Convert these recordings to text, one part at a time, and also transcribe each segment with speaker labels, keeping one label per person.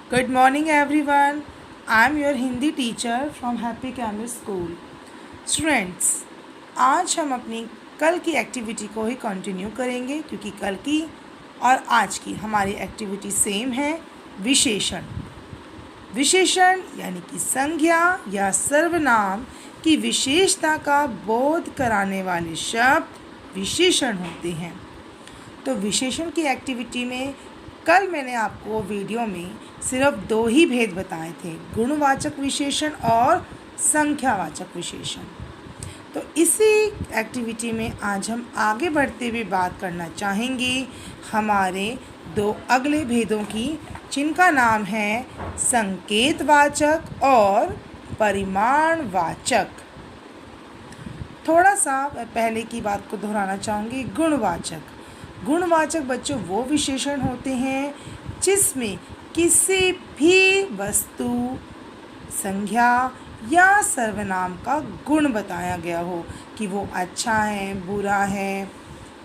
Speaker 1: Good morning everyone. I am your Hindi teacher from happy Cambridge school. Students, आज हम अपनी कल की एक्टिविटी को ही कंटिन्यू करेंगे क्योंकि कल की और आज की हमारी एक्टिविटी सेम है. विशेषण. विशेषण यानी कि संज्ञा या सर्वनाम की विशेषता का बोध कराने वाले शब्द विशेषण होते हैं. तो विशेषण की एक्टिविटी में कल मैंने आपको वीडियो में सिर्फ दो ही भेद बताए थे, गुणवाचक विशेषण और संख्यावाचक विशेषण. तो इसी एक्टिविटी में आज हम आगे बढ़ते हुए बात करना चाहेंगे हमारे दो अगले भेदों की, जिनका नाम है संकेतवाचक और परिमाणवाचक. थोड़ा सा पहले की बात को दोहराना चाहूँगी. गुणवाचक बच्चों वो विशेषण होते हैं जिसमें किसी भी वस्तु, संज्ञा या सर्वनाम का गुण बताया गया हो कि वो अच्छा है, बुरा है,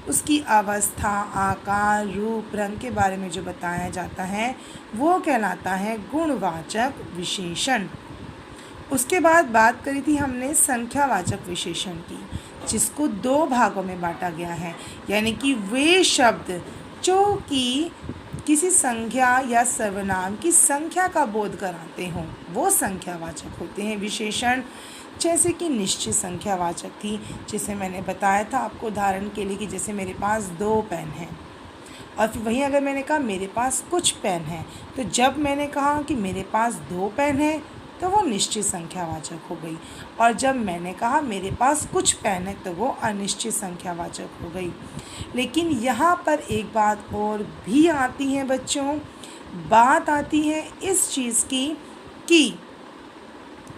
Speaker 1: उसकी अवस्था, आकार, रूप, रंग के बारे में जो बताया जाता है वो कहलाता है गुणवाचक विशेषण. उसके बाद बात करी थी हमने संख्यावाचक विशेषण की, जिसको दो भागों में बांटा गया है. यानी कि वे शब्द जो कि किसी संख्या या सर्वनाम की संख्या का बोध कराते हों वो संख्यावाचक होते हैं विशेषण. जैसे कि निश्चित संख्यावाचक थी, जिसे मैंने बताया था आपको उदाहरण के लिए कि जैसे मेरे पास 2 पेन हैं, और फिर वहीं अगर मैंने कहा मेरे पास कुछ पेन हैं, तो जब मैंने कहा कि मेरे पास 2 पेन हैं तो वो निश्चित संख्यावाचक हो गई, और जब मैंने कहा मेरे पास कुछ पेन है तो वो अनिश्चित संख्यावाचक हो गई. लेकिन यहाँ पर एक बात और भी आती है बच्चों, बात आती है इस चीज़ की कि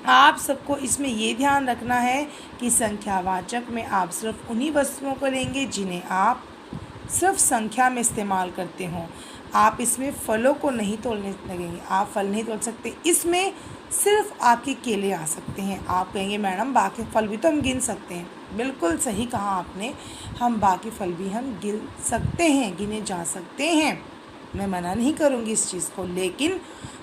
Speaker 1: आप सबको इसमें ये ध्यान रखना है कि संख्यावाचक में आप सिर्फ उन्हीं वस्तुओं को लेंगे जिन्हें आप सिर्फ संख्या में इस्तेमाल करते हों. आप इसमें फलों को नहीं तोलने लगेंगे, आप फल नहीं तोल सकते. इसमें सिर्फ आपके केले आ सकते हैं. आप कहेंगे मैडम बाकी फल भी तो हम गिन सकते हैं. बिल्कुल सही कहा आपने, हम बाकी फल भी हम गिन सकते हैं, गिने जा सकते हैं. मैं मना नहीं करूँगी इस चीज़ को, लेकिन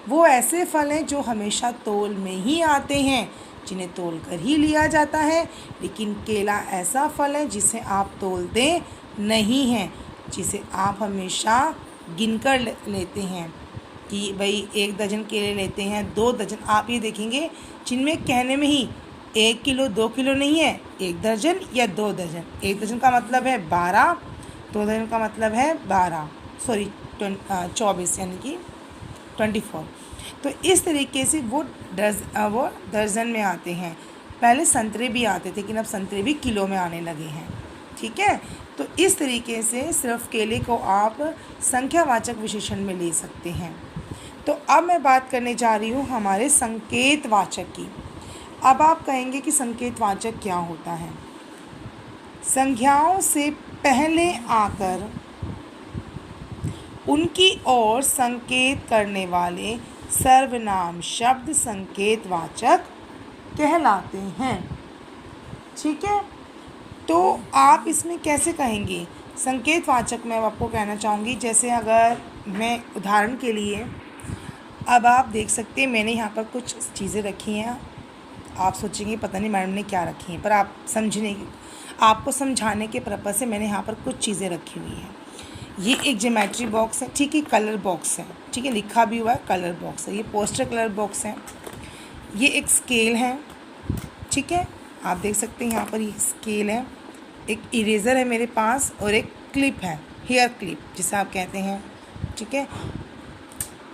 Speaker 1: वो ऐसे फल हैं जो हमेशा तोल में ही आते हैं, जिन्हें तोल कर ही लिया जाता है. लेकिन केला ऐसा फल है जिसे आप तोलते नहीं हैं, जिसे आप हमेशा गिनकर लेते हैं कि भाई 1 दर्जन केले लेते हैं, 2 दर्जन. आप ये देखेंगे जिनमें कहने में ही 1 किलो 2 किलो नहीं है, 1 दर्जन या 2 दर्जन. 1 दर्जन का मतलब है 12, 2 दर्जन का मतलब है 24 यानी कि 24. तो इस तरीके से वो दर्जन में आते हैं. पहले संतरे भी आते थे, लेकिन अब संतरे भी किलो में आने लगे हैं. ठीक है, तो इस तरीके से सिर्फ केले को आप संख्यावाचक विशेषण में ले सकते हैं. तो अब मैं बात करने जा रही हूँ हमारे संकेतवाचक की. अब आप कहेंगे कि संकेतवाचक क्या होता है. संज्ञाओं से पहले आकर उनकी ओर संकेत करने वाले सर्वनाम शब्द संकेतवाचक कहलाते हैं. ठीक है, तो आप इसमें कैसे कहेंगे संकेतवाचक. मैं आपको कहना चाहूँगी, जैसे अगर मैं उदाहरण के लिए, अब आप देख सकते हैं मैंने यहाँ पर कुछ चीज़ें रखी हैं. आप सोचेंगे पता नहीं मैडम ने क्या रखी हैं, पर आप आपको समझाने के पर्पज़ से मैंने यहाँ पर कुछ चीज़ें रखी हुई हैं. ये एक ज्योमेट्री बॉक्स है, ठीक है, कलर बॉक्स है, ठीक है, लिखा भी हुआ है कलर बॉक्स है. ये पोस्टर कलर बॉक्स है. ये एक स्केल है, ठीक है, आप देख सकते हैं यहाँ पर ये स्केल है. एक इरेज़र है मेरे पास, और एक क्लिप है, हेयर क्लिप जिसे आप कहते हैं. ठीक है,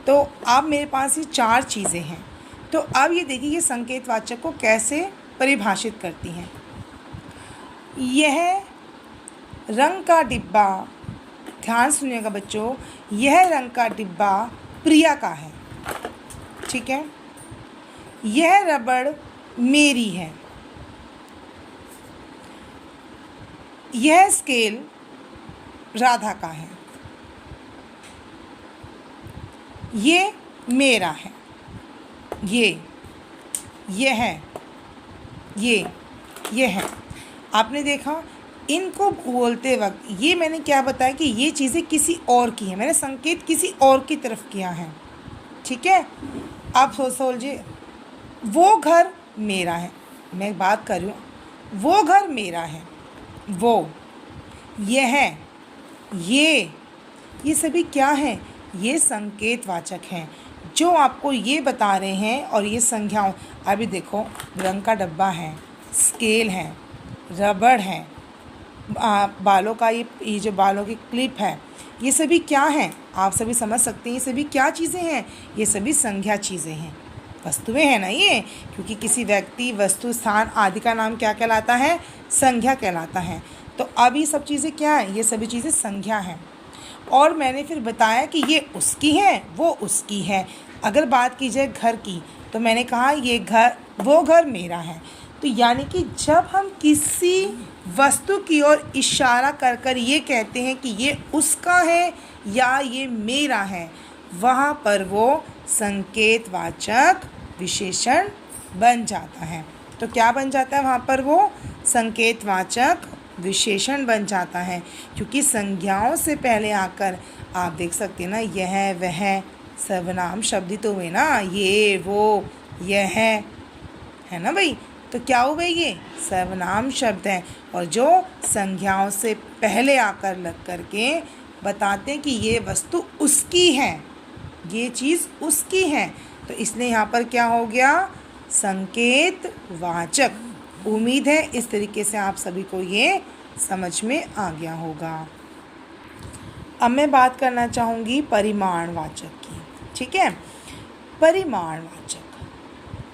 Speaker 1: तो अब मेरे पास ये 4 चीज़ें हैं. तो अब ये देखिए ये संकेतवाचक को कैसे परिभाषित करती हैं. यह रंग का डिब्बा, ध्यान सुनिएगा बच्चों, यह रंग का डिब्बा प्रिया का है. ठीक है, यह रबड़ मेरी है. यह स्केल राधा का है. ये मेरा है. ये है, ये है. आपने देखा इनको बोलते वक्त ये मैंने क्या बताया कि ये चीज़ें किसी और की हैं, मैंने संकेत किसी और की तरफ किया है. ठीक है। आप सोचिए, वो घर मेरा है, मैं एक बात कर रही हूँ, वो घर मेरा है, वो, यह, ये सभी क्या हैं? ये संकेतवाचक हैं जो आपको ये बता रहे हैं। और ये संज्ञाओं, अभी देखो, रंग का डब्बा है, स्केल है, रबड़ है, बालों का ये जो बालों की क्लिप है, ये सभी क्या हैं? आप सभी समझ सकते हैं ये सभी क्या चीज़ें हैं? ये सभी संज्ञा चीज़ें हैं, वस्तुएं हैं ना ये, क्योंकि किसी व्यक्ति, वस्तु, स्थान आदि का नाम क्या कहलाता है? संज्ञा कहलाता है। तो अब ये सब चीज़ें क्या हैं? ये सभी चीज़ें संज्ञा हैं। और मैंने फिर बताया कि ये उसकी है, वो उसकी है। अगर बात की जाए घर की, तो मैंने कहा ये घर, वो घर मेरा है। तो यानी कि जब हम किसी वस्तु की ओर इशारा कर कर ये कहते हैं कि ये उसका है या ये मेरा है, वहाँ पर वो संकेतवाचक विशेषण बन जाता है। तो क्या बन जाता है वहाँ पर? वो संकेतवाचक विशेषण बन जाता है, क्योंकि संज्ञाओं से पहले आकर आप देख सकते हैं ना, यह, वह, सर्वनाम शब्द तो हुए ना, ये, वो, यह, है ना भाई। तो क्या हुए? ये सर्वनाम शब्द है, और जो संज्ञाओं से पहले आकर लग करके बताते हैं कि ये वस्तु उसकी है, ये चीज़ उसकी है। तो इसलिए यहाँ पर क्या हो गया? संकेतवाचक। उम्मीद है इस तरीके से आप सभी को ये समझ में आ गया होगा। अब मैं बात करना चाहूँगी परिमाणवाचक की। ठीक है, परिमाणवाचक,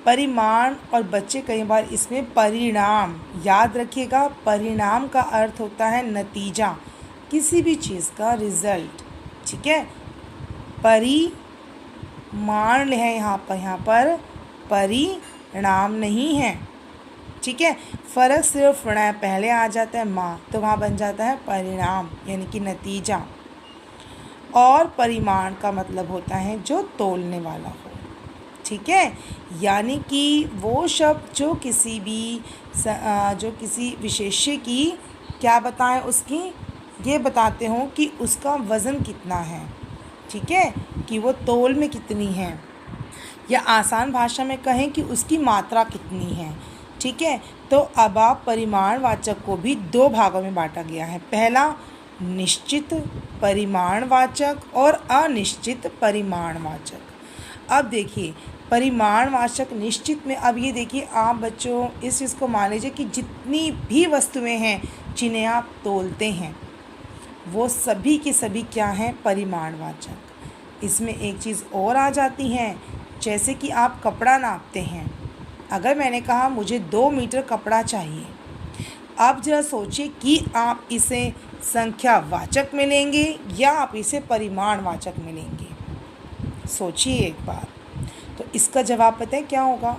Speaker 1: परिमाण, और बच्चे कई बार इसमें परिणाम, याद रखिएगा, परिणाम का अर्थ होता है नतीजा, किसी भी चीज़ का रिजल्ट। ठीक है, परिमाण है यहाँ पर परिणाम नहीं है। ठीक है, फ़र्क सिर्फ ण पहले आ जाता है माँ, तो वहाँ बन जाता है परिणाम, यानी कि नतीजा। और परिमाण का मतलब होता है जो तोलने वाला हो। ठीक है, यानी कि वो शब्द जो किसी विशेष्य की क्या बताएं, उसकी ये बताते हो कि उसका वज़न कितना है। ठीक है, कि वो तोल में कितनी है, या आसान भाषा में कहें कि उसकी मात्रा कितनी है। ठीक है, तो अब आप परिमाणवाचक को भी दो भागों में बांटा गया है। पहला, निश्चित परिमाणवाचक और अनिश्चित परिमाणवाचक। अब देखिए, परिमाणवाचक निश्चित में, अब ये देखिए आप बच्चों, इस चीज़ को मान लीजिए कि जितनी भी वस्तुएं हैं जिन्हें आप तोलते हैं, वो सभी के सभी क्या हैं? परिमाणवाचक। इसमें एक चीज़ और आ जाती है, जैसे कि आप कपड़ा नापते हैं। अगर मैंने कहा मुझे 2 मीटर कपड़ा चाहिए, अब जरा सोचिए कि आप इसे संख्यावाचक में लेंगे या आप इसे परिमाणवाचक में लेंगे। सोचिए एक बार। तो इसका जवाब पता है क्या होगा?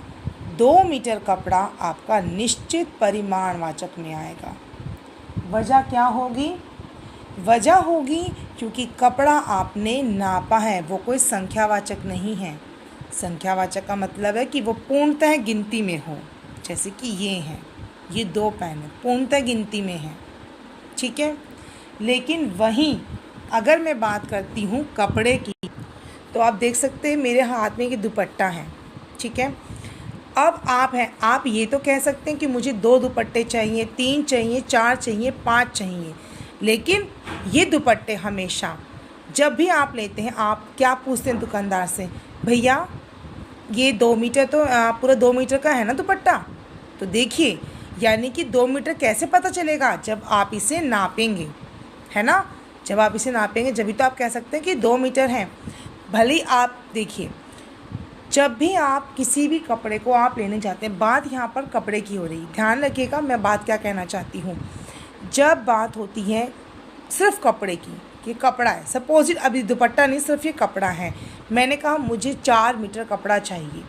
Speaker 1: 2 मीटर कपड़ा आपका निश्चित परिमाणवाचक में आएगा। वजह क्या होगी? वजह होगी क्योंकि कपड़ा आपने नापा है, वो कोई संख्यावाचक नहीं है। संख्यावाचक का मतलब है कि वो पूर्णतः गिनती में हो, जैसे कि ये हैं, ये 2 पेन है, पूर्णतः गिनती में है। ठीक है, लेकिन वहीं अगर मैं बात करती हूँ कपड़े की, तो आप देख सकते हैं मेरे हाथ में ये दुपट्टा है। ठीक है, अब आप ये तो कह सकते हैं कि मुझे 2 दुपट्टे चाहिए, 3 चाहिए, 4 चाहिए, 5 चाहिए, लेकिन ये दुपट्टे हमेशा जब भी आप लेते हैं, आप क्या पूछते हैं दुकानदार से? भैया ये 2 मीटर तो पूरा 2 मीटर का है ना दुपट्टा? तो देखिए, यानी कि 2 मीटर कैसे पता चलेगा? जब आप इसे नापेंगे, है ना? जब आप इसे नापेंगे जभी तो आप कह सकते हैं कि 2 मीटर है। भले आप देखिए, जब भी आप किसी भी कपड़े को आप लेने जाते हैं, बात यहाँ पर कपड़े की हो रही, ध्यान रखिएगा मैं बात क्या कहना चाहती हूँ। जब बात होती है सिर्फ कपड़े की, ये कपड़ा है, सपोज इट, अभी दुपट्टा नहीं, सिर्फ ये कपड़ा है, मैंने कहा मुझे 4 मीटर कपड़ा चाहिए,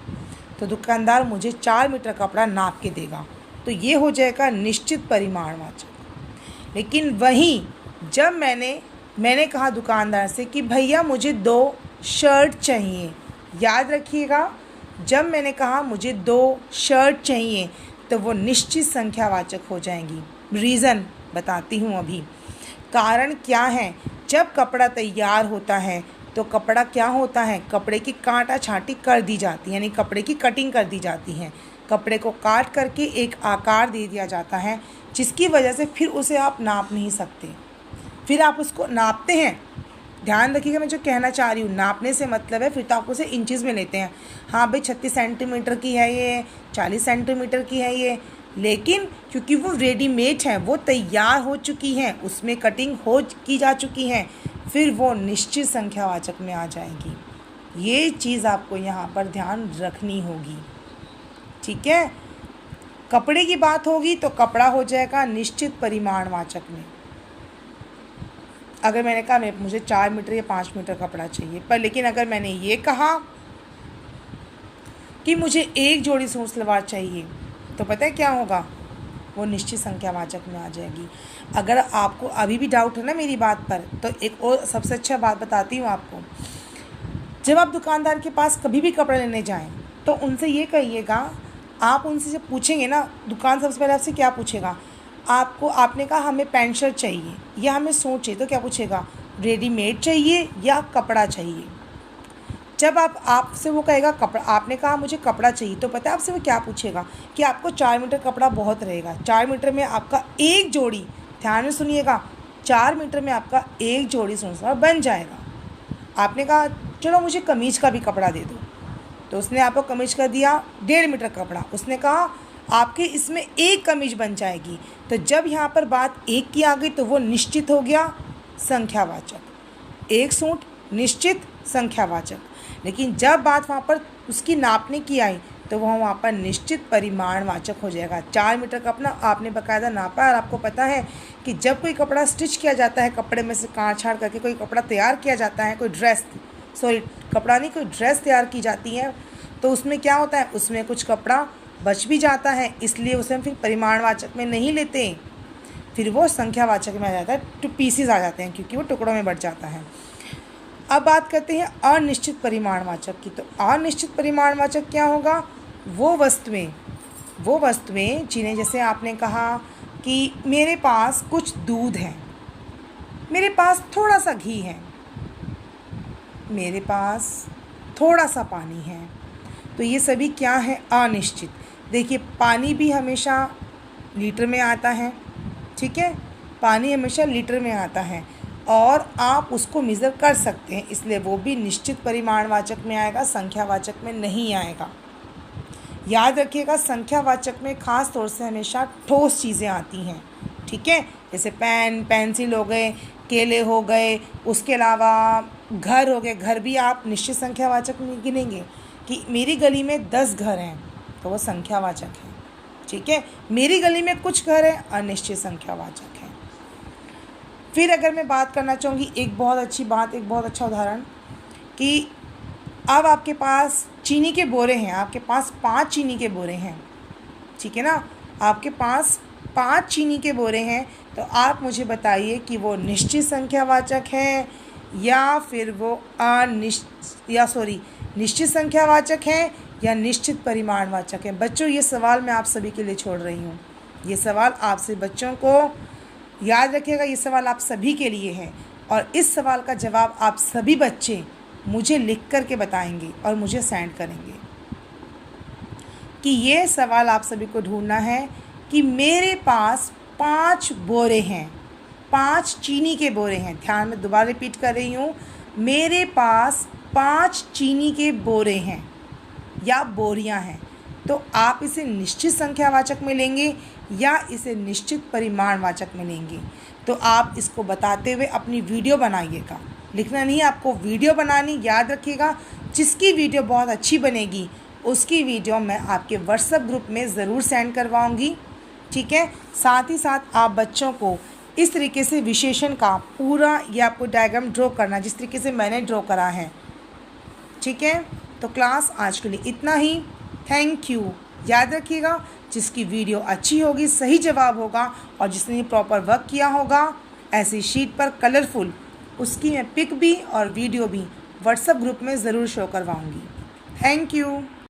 Speaker 1: तो दुकानदार मुझे 4 मीटर कपड़ा नाप के देगा, तो ये हो जाएगा निश्चित परिमाणवाचक। लेकिन वहीं जब मैंने कहा दुकानदार से कि भैया मुझे 2 शर्ट चाहिए, याद रखिएगा, जब मैंने कहा मुझे 2 शर्ट चाहिए, तो वो निश्चित संख्यावाचक हो जाएंगी। रीज़न बताती हूँ अभी, कारण क्या है? जब कपड़ा तैयार होता है तो कपड़ा क्या होता है, कपड़े की काटा छाँटी कर दी जाती है, यानी कपड़े की कटिंग कर दी जाती है। कपड़े को काट करके एक आकार दे दिया जाता है, जिसकी वजह से फिर उसे आप नाप नहीं सकते। फिर आप उसको नापते हैं। ध्यान रखिएगा मैं जो कहना चाह रही हूँ, नापने से मतलब है फिर तो आप उसे इंचज़ में लेते हैं। हाँ भाई 36 सेंटीमीटर की है ये, 40 सेंटीमीटर की है ये, लेकिन क्योंकि वो रेडीमेड है, वो तैयार हो चुकी हैं, उसमें कटिंग की जा चुकी है, फिर वो निश्चित संख्यावाचक में आ जाएगी। ये चीज़ आपको यहाँ पर ध्यान रखनी होगी, ठीक है। कपड़े की बात होगी तो कपड़ा हो जाएगा निश्चित परिमाणवाचक में। अगर मैंने कहा मुझे 4 मीटर या 5 मीटर कपड़ा चाहिए, पर लेकिन अगर मैंने ये कहा कि मुझे एक जोड़ी सूट सलवार चाहिए, तो पता है क्या होगा, वो निश्चित संख्यावाचक में आ जाएगी। अगर आपको अभी भी डाउट है ना मेरी बात पर, तो एक और सबसे अच्छा बात बताती हूँ आपको। जब आप दुकानदार के पास कभी भी कपड़ा लेने जाएं, तो उनसे ये कहिएगा, आप उनसे जब पूछेंगे ना, दुकान सबसे पहले आपसे क्या पूछेगा, आपने कहा हमें पैंट शर्ट चाहिए या हमें सूट चाहिए, तो क्या पूछेगा, रेडीमेड चाहिए या कपड़ा चाहिए। जब आपसे वो कहेगा कपड़ा, आपने कहा मुझे कपड़ा चाहिए, तो पता है आपसे वो क्या पूछेगा कि आपको 4 मीटर कपड़ा बहुत रहेगा, 4 मीटर में आपका एक जोड़ी, ध्यान में सुनिएगा, 4 मीटर में आपका एक जोड़ी सूट सलवार बन जाएगा। आपने कहा चलो मुझे कमीज का भी कपड़ा दे दो, तो उसने आपको कमीज का दिया 1.5 मीटर कपड़ा, उसने कहा आपके इसमें एक कमीज बन जाएगी। तो जब यहाँ पर बात एक की आ गई तो वो निश्चित हो गया संख्यावाचक, एक सूट निश्चित संख्यावाचक। लेकिन जब बात वहाँ पर उसकी नापने की आई तो वह वहाँ पर निश्चित परिमाणवाचक हो जाएगा। 4 मीटर कपड़ा आपने बाकायदा नापा, और आपको पता है कि जब कोई कपड़ा स्टिच किया जाता है, कपड़े में से काट छाड़ करके कोई कपड़ा तैयार किया जाता है, कोई ड्रेस तैयार की जाती है, तो उसमें क्या होता है, उसमें कुछ कपड़ा बच भी जाता है, इसलिए उसे हम फिर परिमाणवाचक में नहीं लेते, फिर वो संख्यावाचक में आ जाता है, टू पीसेस आ जाते हैं, क्योंकि वो टुकड़ों में बट जाता है। अब बात करते हैं अनिश्चित परिमाणवाचक की। तो अनिश्चित परिमाणवाचक क्या होगा, वो वस्तुएं जिन्हें, जैसे आपने कहा कि मेरे पास कुछ दूध है, मेरे पास थोड़ा सा घी है, मेरे पास थोड़ा सा पानी है, तो ये सभी क्या है, अनिश्चित। देखिए पानी भी हमेशा लीटर में आता है, ठीक है, पानी हमेशा लीटर में आता है और आप उसको मेज़र कर सकते हैं, इसलिए वो भी निश्चित परिमाणवाचक में आएगा, संख्यावाचक में नहीं आएगा। याद रखिएगा संख्यावाचक में ख़ास तौर से हमेशा ठोस चीज़ें आती हैं, ठीक है, जैसे पेन, पेंसिल हो गए, केले हो गए, उसके अलावा घर हो गए। घर भी आप निश्चित संख्यावाचक में गिनेंगे कि मेरी गली में 10 घर हैं, तो वो संख्यावाचक है, ठीक है। मेरी गली में कुछ घर हैं, अनिश्चित संख्यावाचक है। फिर अगर मैं बात करना चाहूँगी एक बहुत अच्छी बात, एक बहुत अच्छा उदाहरण, कि अब आपके पास चीनी के बोरे हैं, आपके पास 5 चीनी के बोरे हैं, ठीक है ना, आपके पास 5 चीनी के बोरे हैं, तो आप मुझे बताइए कि वो निश्चित संख्यावाचक है या फिर वो निश्चित संख्यावाचक है या निश्चित परिमाणवाचक है। बच्चों ये सवाल मैं आप सभी के लिए छोड़ रही हूँ, ये सवाल आपसे बच्चों को याद रखिएगा, ये सवाल आप सभी के लिए है, और इस सवाल का जवाब आप सभी बच्चे मुझे लिख कर के बताएंगे और मुझे सेंड करेंगे कि ये सवाल आप सभी को ढूंढना है कि मेरे पास 5 बोरे हैं, 5 चीनी के बोरे हैं। ध्यान में दोबारा रिपीट कर रही हूँ, मेरे पास 5 चीनी के बोरे हैं या बोरियां हैं, तो आप इसे निश्चित संख्यावाचक में लेंगे या इसे निश्चित परिमाणवाचक में लेंगे। तो आप इसको बताते हुए अपनी वीडियो बनाइएगा, लिखना नहीं, आपको वीडियो बनानी। याद रखिएगा जिसकी वीडियो बहुत अच्छी बनेगी उसकी वीडियो मैं आपके व्हाट्सएप ग्रुप में ज़रूर सेंड करवाऊँगी, ठीक है। साथ ही साथ आप बच्चों को इस तरीके से विशेषण का पूरा ये आपको डायग्राम ड्रॉ करना जिस तरीके से मैंने ड्रॉ करा है, ठीक है। तो क्लास आज के लिए इतना ही, थैंक यू। याद रखिएगा जिसकी वीडियो अच्छी होगी, सही जवाब होगा और जिसने प्रॉपर वर्क किया होगा ऐसी शीट पर कलरफुल, उसकी मैं पिक भी और वीडियो भी व्हाट्सएप ग्रुप में ज़रूर शो करवाऊँगी। Thank you.